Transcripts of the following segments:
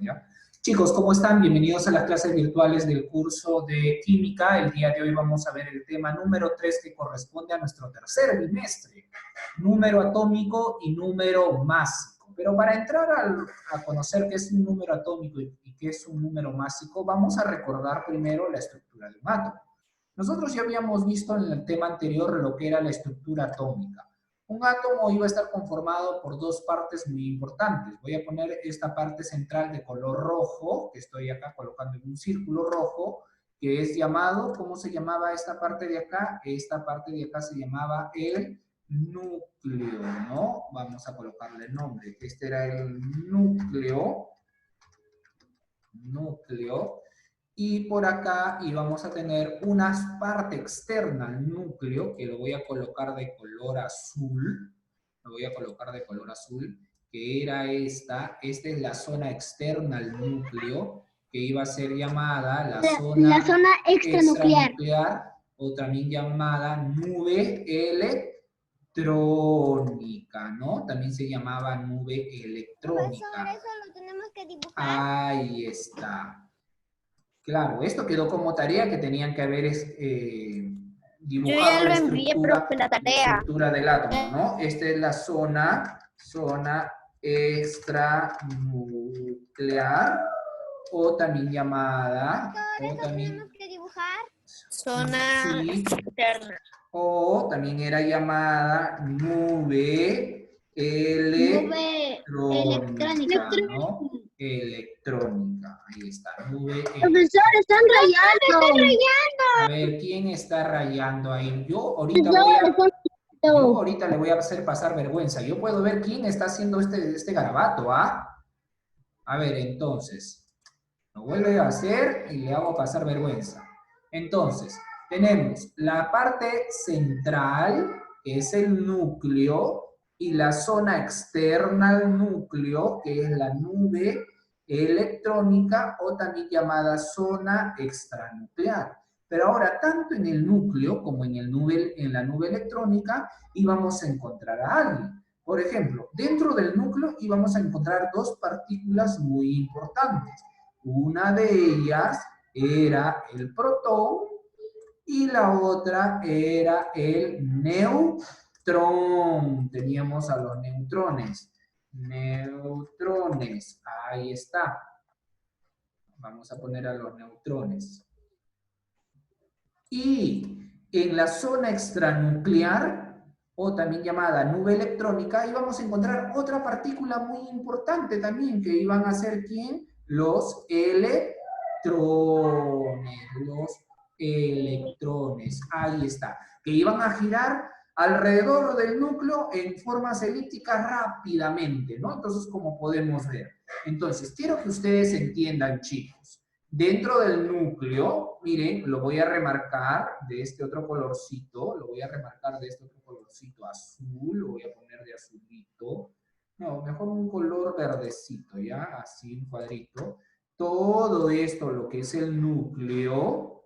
¿ya? Chicos, ¿cómo están? Bienvenidos a las clases virtuales del curso de Química. El día de hoy vamos a ver el tema número 3 que corresponde a nuestro tercer bimestre. Número atómico y número másico. Pero para entrar a conocer qué es un número atómico y qué es un número másico, vamos a recordar primero la estructura de un átomo. Nosotros ya habíamos visto en el tema anterior lo que era la estructura atómica. Un átomo iba a estar conformado por dos partes muy importantes. Voy a poner esta parte central de color rojo, que estoy acá colocando en un círculo rojo, que es llamado, ¿cómo se llamaba esta parte de acá? Esta parte de acá se llamaba el núcleo, ¿no? Vamos a colocarle el nombre. Este era el núcleo. Y por acá íbamos a tener una parte externa al núcleo, que lo voy a colocar de color azul. Lo voy a colocar de color azul, que era esta. Esta es la zona externa al núcleo, que iba a ser llamada la zona extranuclear, o también llamada nube electrónica, ¿no? También se llamaba nube electrónica. Profesor, eso lo tenemos que dibujar. Ahí está. Claro, esto quedó como tarea que tenían que haber dibujado. Yo ya lo la envié, profe, la tarea. estructura del átomo, ¿no? Esta es la zona extranuclear, o también llamada... Profesor, eso tenemos que dibujar. Zona externa. O también era llamada nube electrónica, ¿no? Electrónica, ahí está, nube. Profesor, están rayando. A ver, ¿quién está rayando ahí? Yo ahorita le voy a hacer pasar vergüenza. Yo puedo ver quién está haciendo este garabato, ¿ah? A ver, entonces, lo vuelve a hacer y le hago pasar vergüenza. Entonces, tenemos la parte central, que es el núcleo, y la zona externa al núcleo, que es la nube electrónica, o también llamada zona extranuclear. Pero ahora, tanto en el núcleo como en la nube electrónica, íbamos a encontrar a alguien. Por ejemplo, dentro del núcleo íbamos a encontrar dos partículas muy importantes. Una de ellas era el protón y la otra era el neutrón. Teníamos a los neutrones. Neutrones, ahí está. Vamos a poner a los neutrones. Y en la zona extranuclear, o también llamada nube electrónica, íbamos a encontrar otra partícula muy importante también, que iban a ser, ¿quién? Los electrones, ahí está, que iban a girar alrededor del núcleo en formas elípticas rápidamente, ¿no? Entonces, como podemos ver. Entonces, quiero que ustedes entiendan, chicos, dentro del núcleo, miren, lo voy a remarcar de este otro colorcito, azul, lo voy a poner de azulito. No, mejor un color verdecito, ¿ya? Así, un cuadrito. Todo esto, lo que es el núcleo,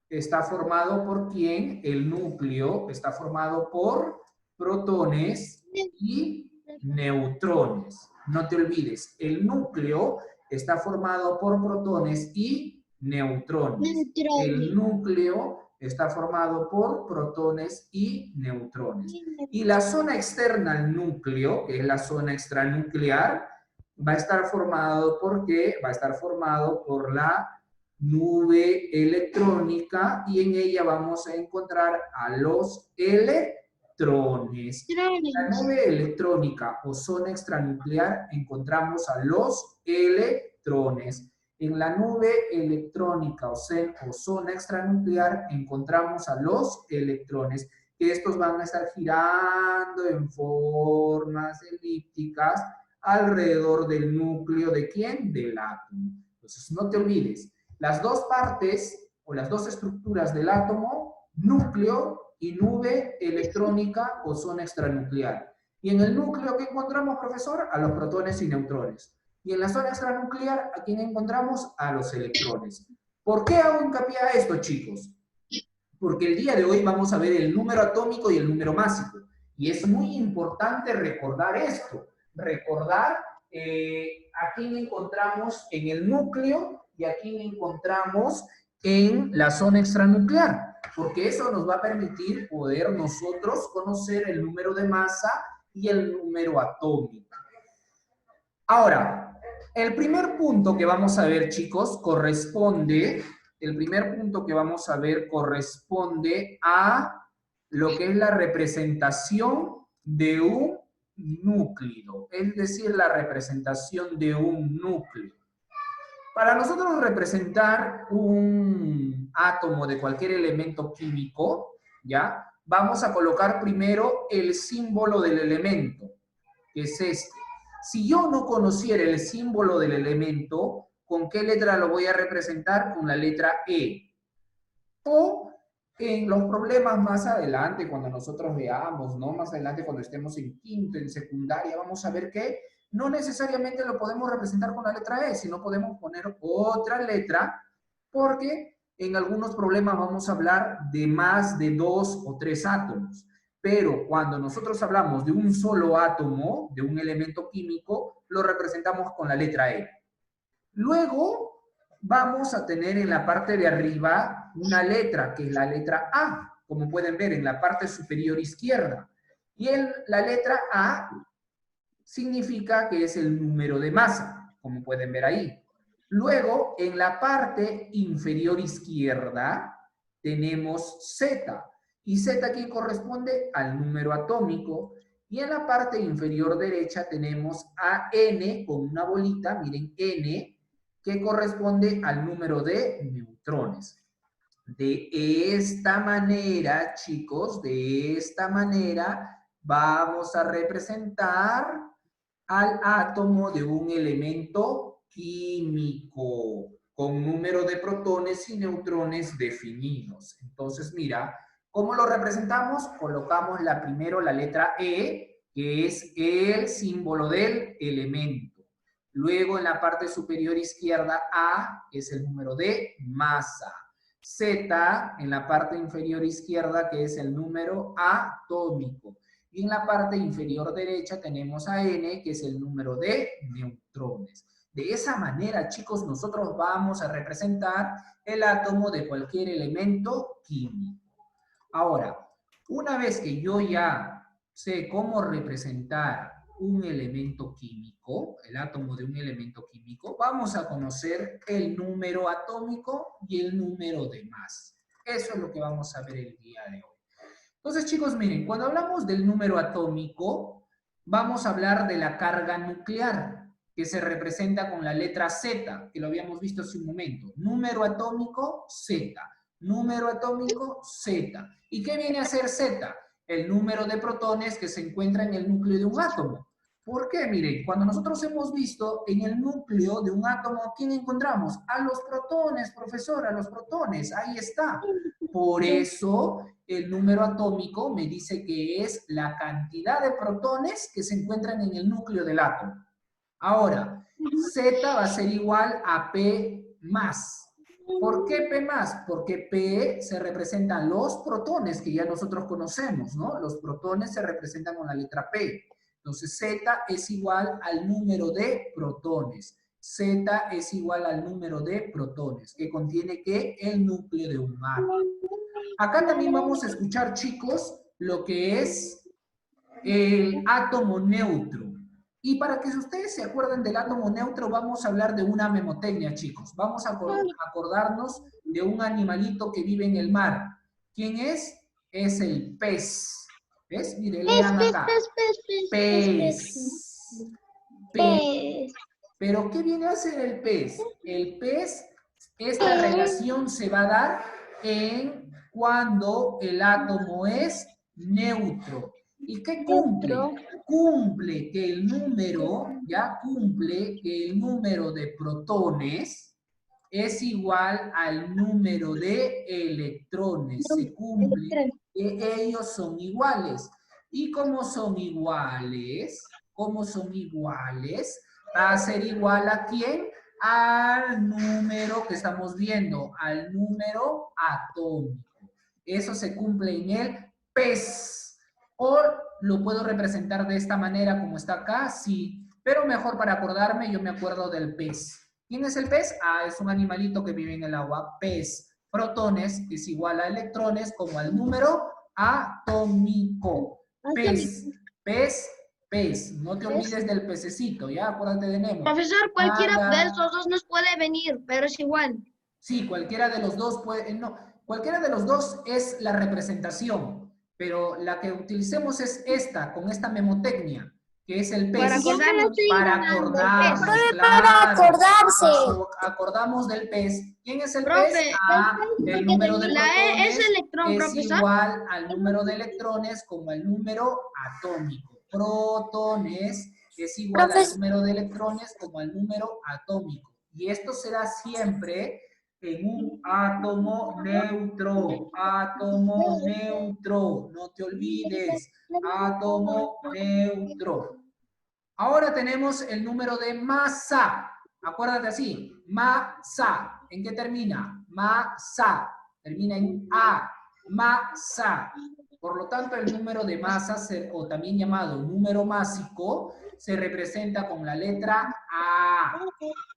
está formado ¿por quién? El núcleo está formado por protones y neutrones. No te olvides, el núcleo está formado por protones y neutrones. El núcleo está formado por protones y neutrones. Y la zona externa al núcleo, que es la zona extranuclear, va a estar formado ¿por qué? Va a estar formado por la nube electrónica, y en ella vamos a encontrar a los electrones. En la nube electrónica o zona extranuclear encontramos a los electrones. En la nube electrónica o zona extranuclear encontramos a los electrones, que estos van a estar girando en formas elípticas alrededor del núcleo ¿de quién? Del átomo. Entonces, no te olvides, las dos partes o las dos estructuras del átomo, núcleo y nube electrónica o zona extranuclear. Y en el núcleo, ¿qué encontramos, profesor? A los protones y neutrones. Y en la zona extranuclear, ¿a quién encontramos? A los electrones. ¿Por qué hago hincapié a esto, chicos? Porque el día de hoy vamos a ver el número atómico y el número másico. Y es muy importante recordar esto. Recordar ¿A quién encontramos en el núcleo y a quién encontramos en la zona extranuclear? Porque eso nos va a permitir poder nosotros conocer el número de masa y el número atómico. Ahora, el primer punto que vamos a ver, chicos, corresponde a lo que es la representación de un núcleo, es decir, la representación de un núcleo. Para nosotros representar un átomo de cualquier elemento químico, ¿ya? Vamos a colocar primero el símbolo del elemento, que es este. Si yo no conociera el símbolo del elemento, ¿con qué letra lo voy a representar? Con la letra E. O en los problemas más adelante, cuando nosotros veamos, ¿no? Más adelante cuando estemos en quinto, en secundaria, vamos a ver que no necesariamente lo podemos representar con la letra E, sino podemos poner otra letra, porque en algunos problemas vamos a hablar de más de 2 o 3 átomos. Pero cuando nosotros hablamos de un solo átomo, de un elemento químico, lo representamos con la letra E. Luego vamos a tener en la parte de arriba una letra, que es la letra A, como pueden ver en la parte superior izquierda. Y la letra A significa que es el número de masa, como pueden ver ahí. Luego, en la parte inferior izquierda, tenemos Z. Y Z aquí corresponde al número atómico. Y en la parte inferior derecha tenemos a N con una bolita, miren, N, que corresponde al número de neutrones. De esta manera, chicos, de esta manera vamos a representar al átomo de un elemento químico con número de protones y neutrones definidos. Entonces, mira, ¿cómo lo representamos? Colocamos primero la letra E, que es el símbolo del elemento. Luego, en la parte superior izquierda, A es el número de masa. Z en la parte inferior izquierda, que es el número atómico. Y en la parte inferior derecha tenemos a N, que es el número de neutrones. De esa manera, chicos, nosotros vamos a representar el átomo de cualquier elemento químico. Ahora, una vez que yo ya sé cómo representar un elemento químico, el átomo de un elemento químico, vamos a conocer el número atómico y el número de masa. Eso es lo que vamos a ver el día de hoy. Entonces, chicos, miren, cuando hablamos del número atómico, vamos a hablar de la carga nuclear, que se representa con la letra Z, que lo habíamos visto hace un momento. Número atómico, Z. Número atómico, Z. ¿Y qué viene a ser Z? El número de protones que se encuentra en el núcleo de un átomo. ¿Por qué? Miren, cuando nosotros hemos visto en el núcleo de un átomo, ¿a quién encontramos? A los protones, profesor, a los protones, ahí está. Por eso el número atómico me dice que es la cantidad de protones que se encuentran en el núcleo del átomo. Ahora, Z va a ser igual a P más. ¿Por qué P más? Porque P se representan los protones que ya nosotros conocemos, ¿no? Los protones se representan con la letra P. Entonces, Z es igual al número de protones. Z es igual al número de protones, que contiene ¿qué? El núcleo de un átomo. Acá también vamos a escuchar, chicos, lo que es el átomo neutro. Y para que ustedes se acuerden del átomo neutro, vamos a hablar de una memotecnia, chicos. Vamos a acordarnos de un animalito que vive en el mar. ¿Quién es? Es el pez. ¿Ves? Mire, lean acá. Pez. Pez. ¿Pero qué viene a ser el pez? El pez, esta relación se va a dar en cuando el átomo es neutro. ¿Y qué cumple? Cumple que el número, cumple que el número de protones es igual al número de electrones. Se cumple que ellos son iguales. ¿Y cómo son iguales? ¿Cómo son iguales? Va a ser igual ¿a quién? Al número que estamos viendo, al número atómico. Eso se cumple en el pez. O lo puedo representar de esta manera como está acá, sí. Pero mejor para acordarme, yo me acuerdo del pez. ¿Quién es el pez? Ah, es un animalito que vive en el agua. Pez. Protones es igual a electrones como al número atómico. Pez, pez, pez. No te olvides del pececito, ¿ya? Acuérdate de Nemo. Profesor, cualquiera de Nada. esos dos nos puede venir, pero es igual. Sí, cualquiera de los dos puede, no, cualquiera de los dos es la representación, pero la que utilicemos es esta, con esta memotecnia, que es el pez. Para acordarnos. Para acordarnos, Para claro. acordarse. Acordamos del pez. ¿Quién es el Profe, pez? Ah, el número de La E es protones electrón, es profesor. igual al número de electrones como el número atómico. Protones es igual al número de electrones como el número atómico. Y esto será siempre en un átomo neutro. Átomo neutro. No te olvides. Átomo neutro. Ahora tenemos el número de masa. Acuérdate así. Masa. ¿En qué termina? Masa. Termina en A. Masa. Por lo tanto, el número de masa, o también llamado número másico, se representa con la letra A.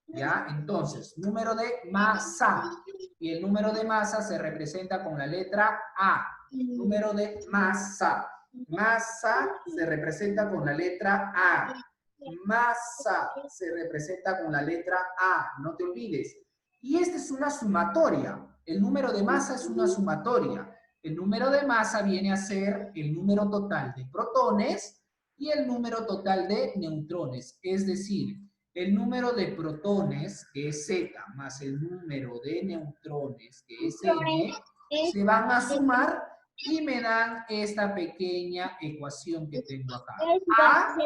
¿Ya? Entonces, número de masa. Y el número de masa se representa con la letra A. Número de masa. Masa se representa con la letra A. Masa se representa con la letra A. No te olvides. Y esta es una sumatoria. El número de masa es una sumatoria. El número de masa viene a ser el número total de protones y el número total de neutrones. Es decir, el número de protones, que es Z, más el número de neutrones, que es N, se van a sumar y me dan esta pequeña ecuación que tengo acá. A,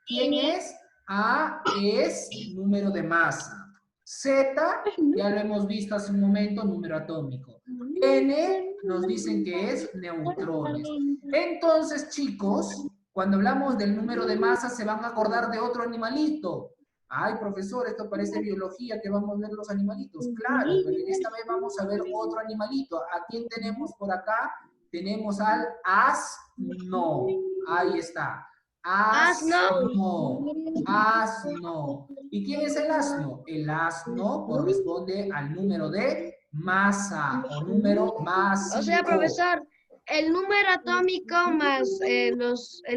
¿quién es? A es número de masa. Z, ya lo hemos visto hace un momento, número atómico. N nos dicen que es neutrones. Entonces, chicos, cuando hablamos del número de masa, se van a acordar de otro animalito. Ay, profesor, esto parece biología, que vamos a ver los animalitos. Claro, pero esta vez vamos a ver otro animalito. ¿A quién tenemos por acá? Tenemos al asno. Ahí está. Asno. Asno. ¿Y quién es el asno? El asno corresponde al número de masa o número másico. O sea, profesor, el número atómico más el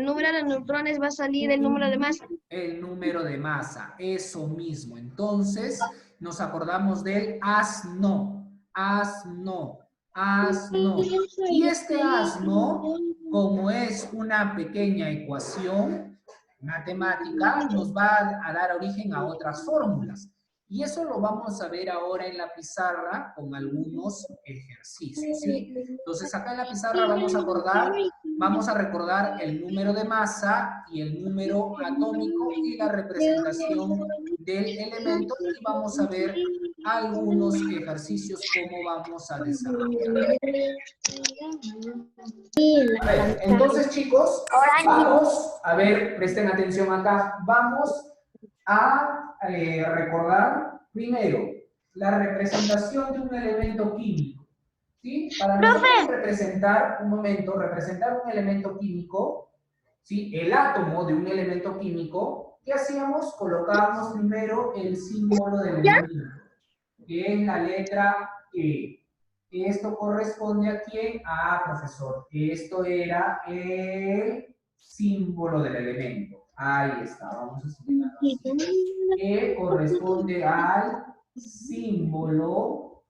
número de neutrones va a salir el número de masa. El número de masa, eso mismo. Entonces, nos acordamos del asno. Asno. Asno. Y este asno, como es una pequeña ecuación matemática, nos va a dar origen a otras fórmulas. Y eso lo vamos a ver ahora en la pizarra con algunos ejercicios, ¿sí? Entonces, acá en la pizarra vamos a recordar el número de masa y el número atómico y la representación del elemento y vamos a ver algunos ejercicios cómo vamos a desarrollar. Bueno, entonces, chicos, vamos a ver, presten atención acá, vamos a recordar primero la representación de un elemento químico. ¿Sí? Para nosotros representar, representar un elemento químico, ¿sí? El átomo de un elemento químico, ¿qué hacíamos? Colocábamos primero el símbolo del elemento, que es la letra E. Esto corresponde a quién? Ah, profesor. Esto era el símbolo del elemento. Ahí está, vamos a escribirlo así. Que corresponde al símbolo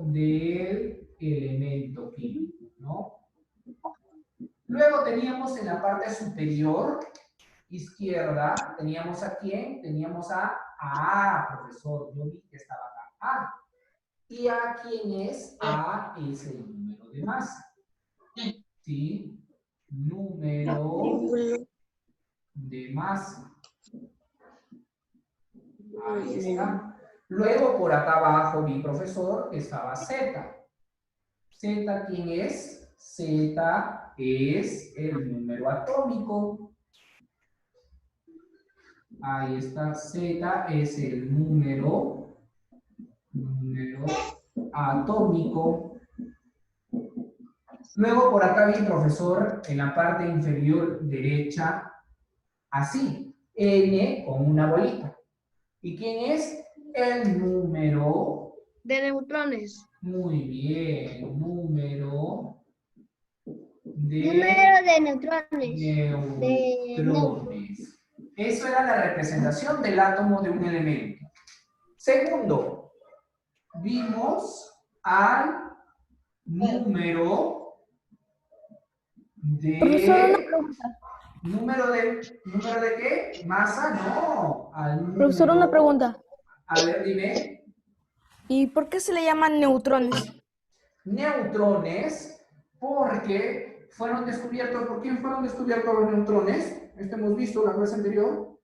del elemento químico, ¿no? Luego teníamos en la parte superior izquierda, ¿teníamos a quién? Teníamos a profesor, yo vi que estaba acá, A. ¿Y A quién es? A es el número de masa, ¿sí? Número de masa. Ahí está. Luego por acá abajo mi profesor estaba Z. ¿Z quién es? Z es el número atómico. Ahí está, Z es el número atómico. Luego por acá mi profesor en la parte inferior derecha Así, N con una bolita. ¿Y quién es? El número. De neutrones. Muy bien, número de Número de neutrones. Eso era la representación del átomo de un elemento. Segundo, vimos al número de... ¿Número de qué? ¿Masa? No. Al número... Profesor, una pregunta. A ver, dime. ¿Y por qué se le llaman neutrones? Neutrones, porque fueron descubiertos. ¿Por quién fueron descubiertos los neutrones? Esto hemos visto la clase anterior.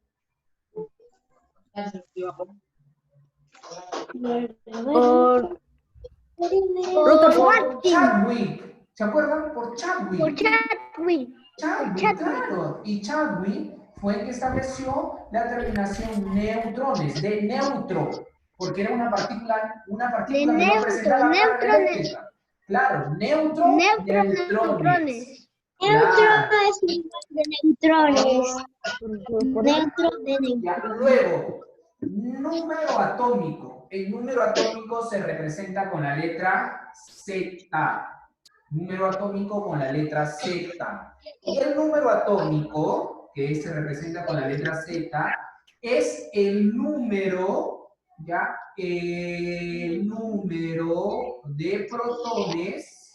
Por Por Chadwick. ¿Se acuerdan? Por Chadwick. Por Chadwick. Chadwick, claro. Y Chadwick fue el que estableció la terminación neutrones, de neutro, porque era una partícula que no presentaba carga eléctrica. Claro, neutrones. Neutro es igual de neutrones. Neutro de neutrones. Ya, luego, número atómico. El número atómico se representa con la letra Z. Número atómico con la letra Z. Y el número atómico, que se representa con la letra Z, es el número, ¿ya? El número de protones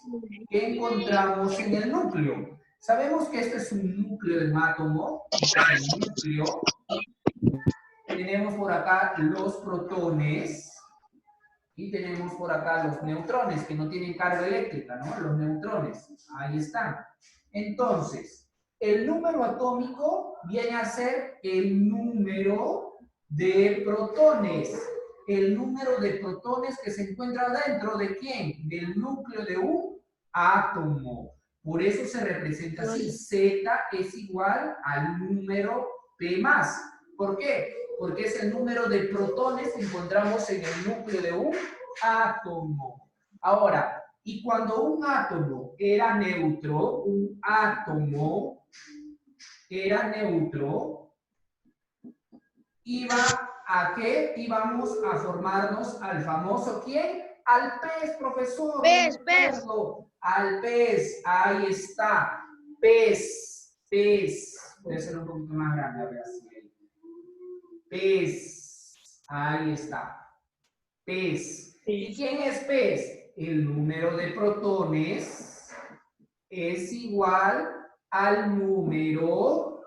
que encontramos en el núcleo. Sabemos que este es un núcleo de un átomo. Este es el núcleo. Tenemos por acá los protones. Y tenemos por acá los neutrones, que no tienen carga eléctrica, ¿no? Los neutrones, ahí están. Entonces, el número atómico viene a ser el número de protones. El número de protones que se encuentra dentro de ¿quién? Del núcleo de un átomo. Por eso se representa así. Z es igual al número P+. ¿Por qué? Porque es el número de protones que encontramos en el núcleo de un átomo. Ahora, y cuando un átomo era neutro, iba a ¿qué? Íbamos a formarnos al famoso ¿quién? Al pez, profesor. Pez. Al pez, ahí está. Pez. Voy a hacer un poquito más grande, a ver así. Pez. Ahí está. Pez. ¿Y quién es pez? El número de protones es igual al número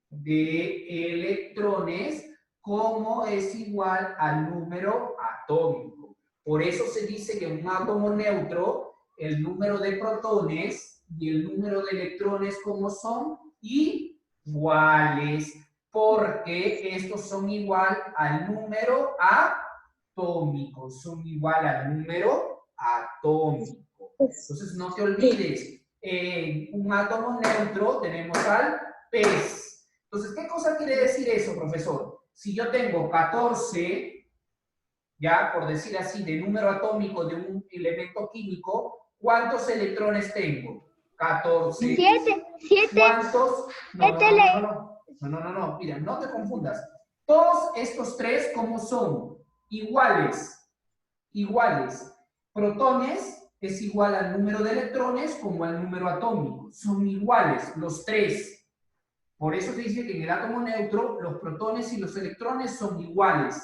de electrones, como es igual al número atómico. Por eso se dice que un átomo neutro, el número de protones y el número de electrones, como son iguales, porque estos son igual al número atómico, Entonces no te olvides, en un átomo neutro tenemos al pez. Entonces, ¿qué cosa quiere decir eso, profesor? Si yo tengo 14, ya por decir así, de número atómico de un elemento químico, ¿cuántos electrones tengo? 14. 7. ¿Cuántos? No, mira, no te confundas. Todos estos tres, ¿cómo son? Iguales. Protones es igual al número de electrones como al número atómico. Son iguales, los tres. Por eso se dice que en el átomo neutro los protones y los electrones son iguales.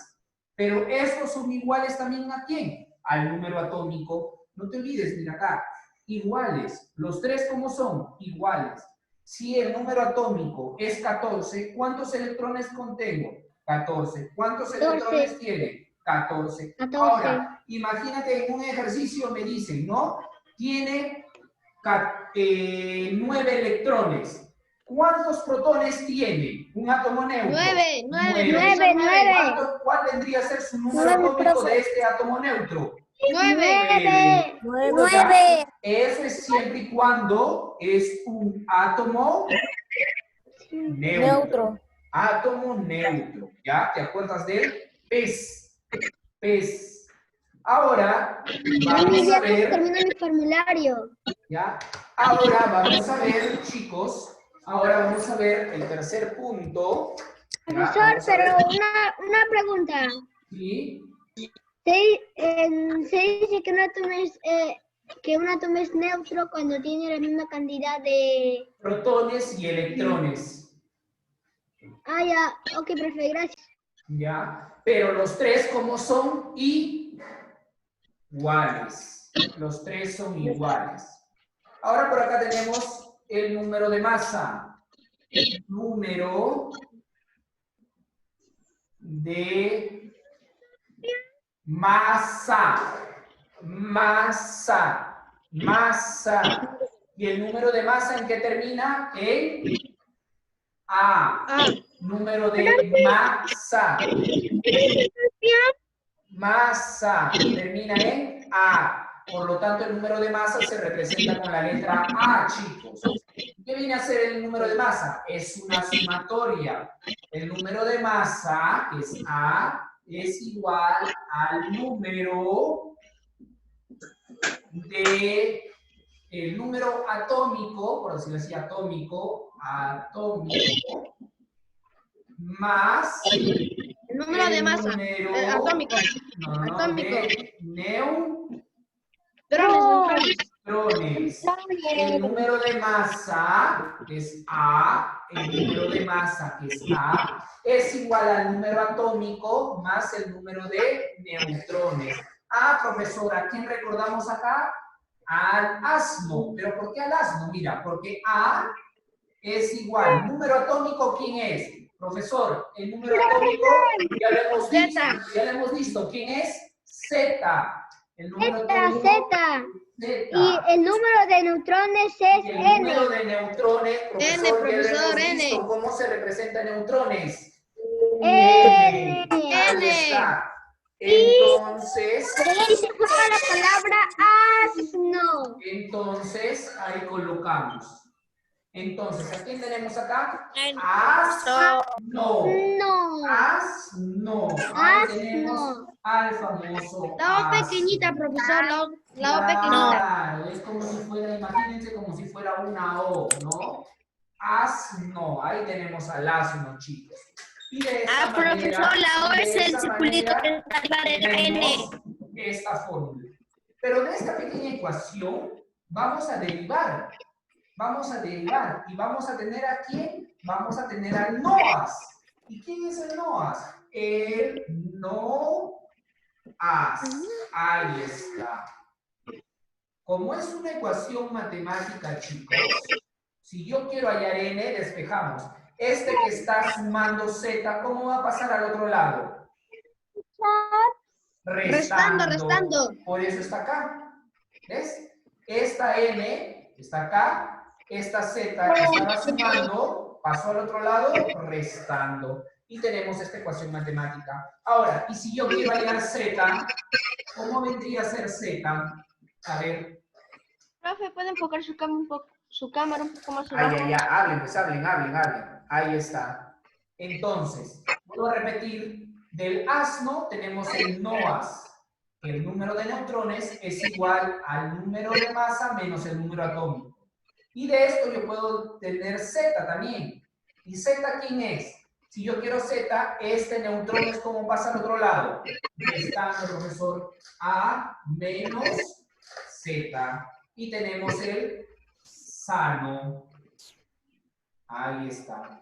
Pero estos son iguales también ¿a quién? Al número atómico. No te olvides, mira acá. Iguales. Los tres, ¿cómo son? Iguales. Si el número atómico es 14, ¿cuántos electrones contengo? 14. ¿Cuántos electrones tiene? 14. Ahora, imagínate en un ejercicio me dicen, ¿no? Tiene 9 electrones. ¿Cuántos protones tiene un átomo neutro? 9. ¿Cuál vendría a ser su número atómico de este átomo neutro? 9. Eso es siempre y cuando es un átomo neutro. Átomo neutro. ¿Ya? ¿Te acuerdas de él? Pez. Ahora vamos a ver. Termina mi formulario. ¿Ya? Ahora vamos a ver, chicos, Ahora vamos a ver el tercer punto. ¿Ya? Profesor, Vamos a ver. pero una pregunta. Sí. Se dice que un átomo es neutro cuando tiene la misma cantidad de... Protones y electrones. Ah, ya. Ok, profe, gracias. ¿Ya? Pero los tres, ¿cómo son? Iguales. Los tres son iguales. Ahora por acá tenemos el número de masa. Número de masa. Masa. Masa. ¿Y el número de masa en qué termina? En A. Número de masa. Masa termina en A. Por lo tanto, el número de masa se representa con la letra A, chicos. ¿Qué viene a ser el número de masa? Es una sumatoria. El número de masa, que es A, es igual al número de el número atómico, por decirlo así, atómico, más El número de masa. número Atómico. Atómico. de Neutrones. El número de masa, que es A, el número de masa, que es A, es igual al número atómico más el número de neutrones. Ah, profesora, ¿a quién recordamos acá? Al asno. ¿Pero por qué al asno? Mira, porque A es igual. ¿Número atómico quién es? Profesor, el número atómico ya lo hemos visto. Ya lo hemos visto. ¿Quién es? Z. El número atómico Z. Z. Y el número de neutrones es Y el N. número de neutrones, profesor, profesor, ya lo hemos N. visto. ¿Cómo se representan neutrones? N. Ahí está. Entonces, Y se forma la palabra asno. entonces, ahí colocamos. Entonces, ¿a quién tenemos acá? N. Asno. No. Asno. Ahí tenemos Asno. al famoso La O asno. pequeñita, profesor. La O pequeñita. Claro, es como si fuera, imagínense como si fuera una O, ¿no? Asno, ahí tenemos al asno, chicos. Y de esta manera, profesor, la O y de es el esa circulito manera que está arriba de la N. tenemos esta fórmula. Pero de esta pequeña ecuación vamos a derivar. Vamos a derivar. ¿Y vamos a tener a quién? Vamos a tener al NOAS. ¿Y quién es el NOAS? El NOAS. Ahí está. Como es una ecuación matemática, chicos, si yo quiero hallar n, despejamos. Este que está sumando z, ¿cómo va a pasar al otro lado? Restando. Por eso está acá. ¿Ves? Esta n está acá. Esta z que estaba sumando pasó al otro lado restando. Y tenemos esta ecuación matemática. Ahora, y si yo quiero hallar z, ¿cómo vendría a ser z? A ver. Profe, ¿puede enfocar su cámara un poco más Ay, abajo? ay, ay, hablen, pues hablen. Ahí está. Entonces, vuelvo a repetir, del asno tenemos el NOAS, que el número de neutrones es igual al número de masa menos el número atómico. Y de esto yo puedo tener Z también. ¿Y Z quién es? Si yo quiero Z, este neutrón es como pasa al otro lado. Restando, profesor, A menos Z. Y tenemos el sano. Ahí está.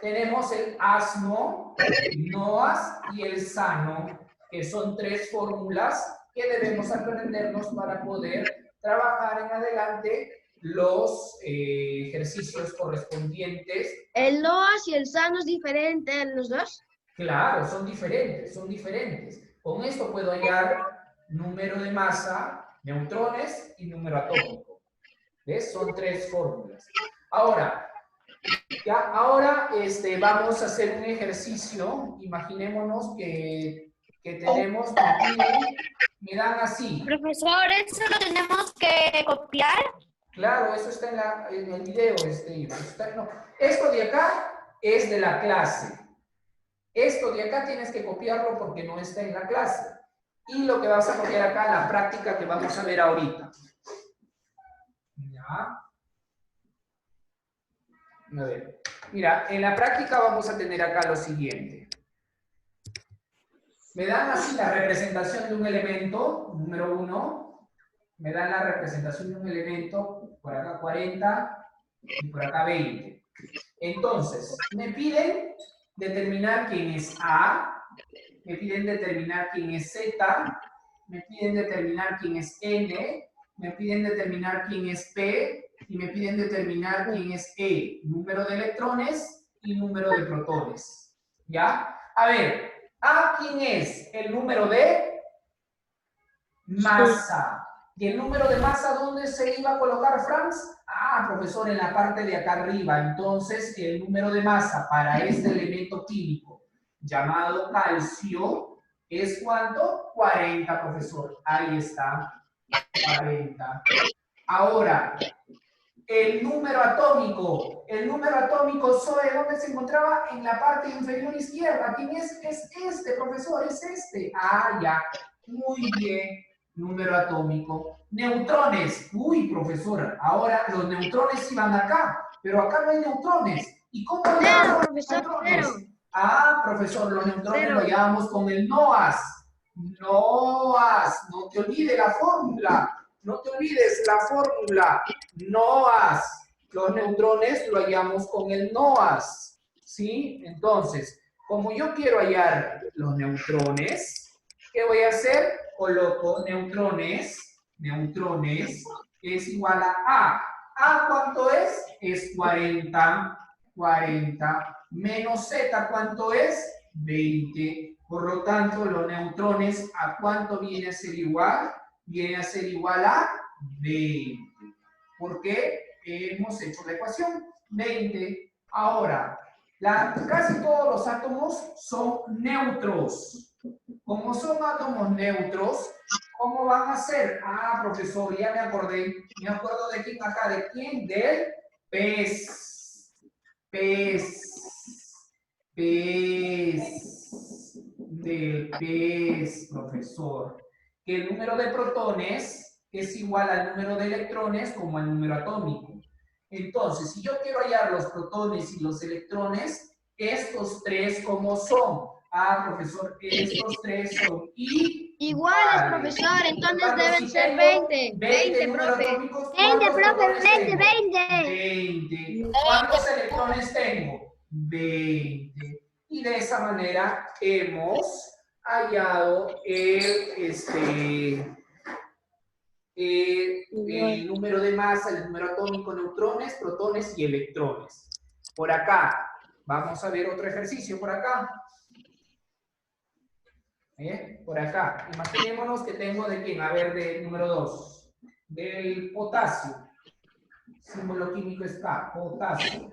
Tenemos el asno, NOAS y el sano, que son tres fórmulas que debemos aprendernos para poder trabajar en adelante los ejercicios correspondientes. ¿El NOAS y el SANO es diferente en los dos? Claro, son diferentes, son diferentes. Con esto puedo hallar número de masa, neutrones y número atómico. ¿Ves? Son tres fórmulas. Ahora, vamos a hacer un ejercicio. Imaginémonos que tenemos, me dan así. Profesor, ¿eso lo tenemos que copiar? Claro, eso está en el video. No. Esto de acá es de la clase. Esto de acá tienes que copiarlo porque no está en la clase. Y lo que vas a copiar acá, la práctica que vamos a ver ahorita. ¿Ya? A ver, mira, en la práctica vamos a tener acá lo siguiente. Me dan así la representación de un elemento, número 1. Me dan la representación de un elemento, por acá 40 y por acá 20. Entonces, me piden determinar quién es A, me piden determinar quién es Z, me piden determinar quién es N, me piden determinar quién es P y me piden determinar quién es E. Número de electrones y número de protones. ¿Ya? A ver, ¿A quién es? El número de masa. ¿Y el número de masa dónde se iba a colocar, Franz? Ah, profesor, en la parte de acá arriba. Entonces, el número de masa para este elemento químico llamado calcio es ¿cuánto? 40, profesor. Ahí está, 40. Ahora, el número atómico. El número atómico, Zoe, ¿dónde se encontraba? En la parte inferior izquierda. ¿Quién es? Es este, profesor, es este. Ah, ya. Muy bien. Número atómico. Neutrones. Uy, profesora, ahora los neutrones iban acá, pero acá no hay neutrones. ¿Y cómo lo llamamos los neutrones? Ah, profesor, los neutrones lo llamamos con el NOAS. NOAS. No te olvides la fórmula. No te olvides la fórmula. NOAS. Los neutrones lo hallamos con el NOAS. ¿Sí? Entonces, como yo quiero hallar los neutrones, ¿qué voy a hacer? Coloco neutrones es igual a A. ¿A cuánto es? Es 40. 40 menos Z, ¿cuánto es? 20. Por lo tanto, los neutrones, ¿a cuánto viene a ser igual? Viene a ser igual a 20. ¿Por qué? Hemos hecho la ecuación 20. Ahora, casi todos los átomos son neutros. Como son átomos neutros, ¿cómo van a ser? Ah, profesor, ya me acordé. Me acuerdo de quién acá, ¿de quién? Del pez. Del pez, profesor. Que el número de protones es igual al número de electrones como al número atómico. Entonces, si yo quiero hallar los protones y los electrones, estos tres, ¿cómo son? Ah, profesor, estos tres son Iguales, profesor, entonces deben ser 20. 20, profe. 20, profe, 20. ¿Cuántos electrones tengo? 20. Y de esa manera hemos hallado el número de masa, el número atómico, neutrones, protones y electrones. Por acá, vamos a ver otro ejercicio por acá. Por acá, imaginémonos que tengo de quién, a ver, del número 2, del potasio. Símbolo químico es K, potasio.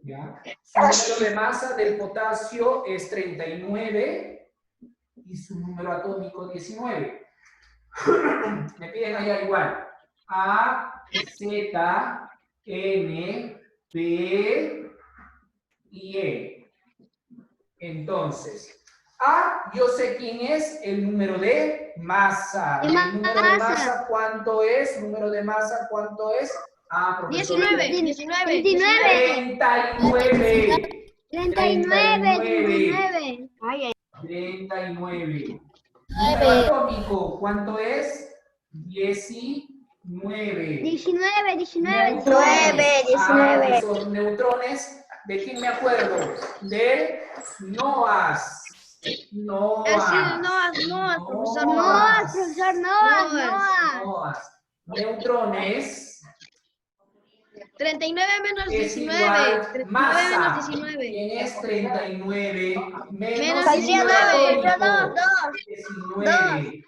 ¿Ya? Su número de masa del potasio es 39 y su número atómico 19. Me piden allá igual. A, Z, N, P y E. Entonces, A, yo sé quién es el número de masa. ¿El número de masa cuánto es? ¿Número de masa cuánto es? Ah, profesor. 19. 39. 39. 39. Número atómico, ¿cuánto es? 19. 19. Profesor, neutrones, ¿de quién me acuerdo? Del NOAS. Profesor, NOAS. Neutrones 39 menos es 19. igual 39 masa. menos 19. ¿Quién es 39 menos Menos 19? 19. 19.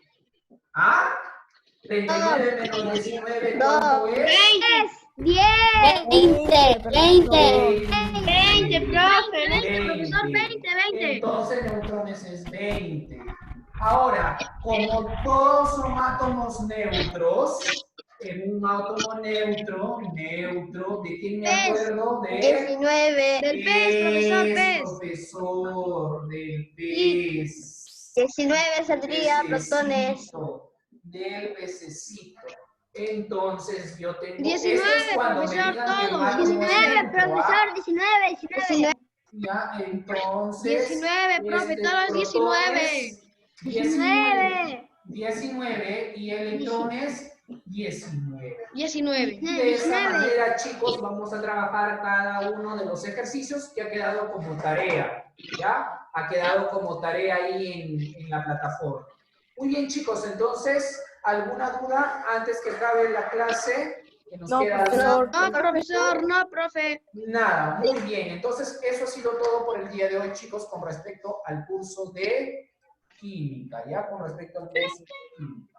¿Ah? 39 menos 19, ¿cuánto es? 10. 20, profe. 20. Profesor, 20. Entonces neutrones es 20. Ahora, como todos son átomos neutros, en un átomo neutro, ¿de quién me acuerdo? De 19. Del pez, profesor, pez. Profesor, del pez. 19 saldría protones. Del pececito. Entonces yo tengo... 19, esto es cuando me profesor, digan mi todo. hermano 19, centro, profesor, 19, 19. Ya, entonces... 19, profe, todo es 19. 19. 19 y electrones 19. 19. Y de esa manera, chicos, vamos a trabajar cada uno de los ejercicios que ha quedado como tarea, ¿ya? Ha quedado como tarea ahí en la plataforma. Muy bien, chicos, entonces, ¿alguna duda antes que acabe la clase? Que nos No, queda profesor. No, profesor, no, profe. Nada, muy bien. Entonces, eso ha sido todo por el día de hoy, chicos, con respecto al curso de química, ¿ya? Con respecto al curso de química.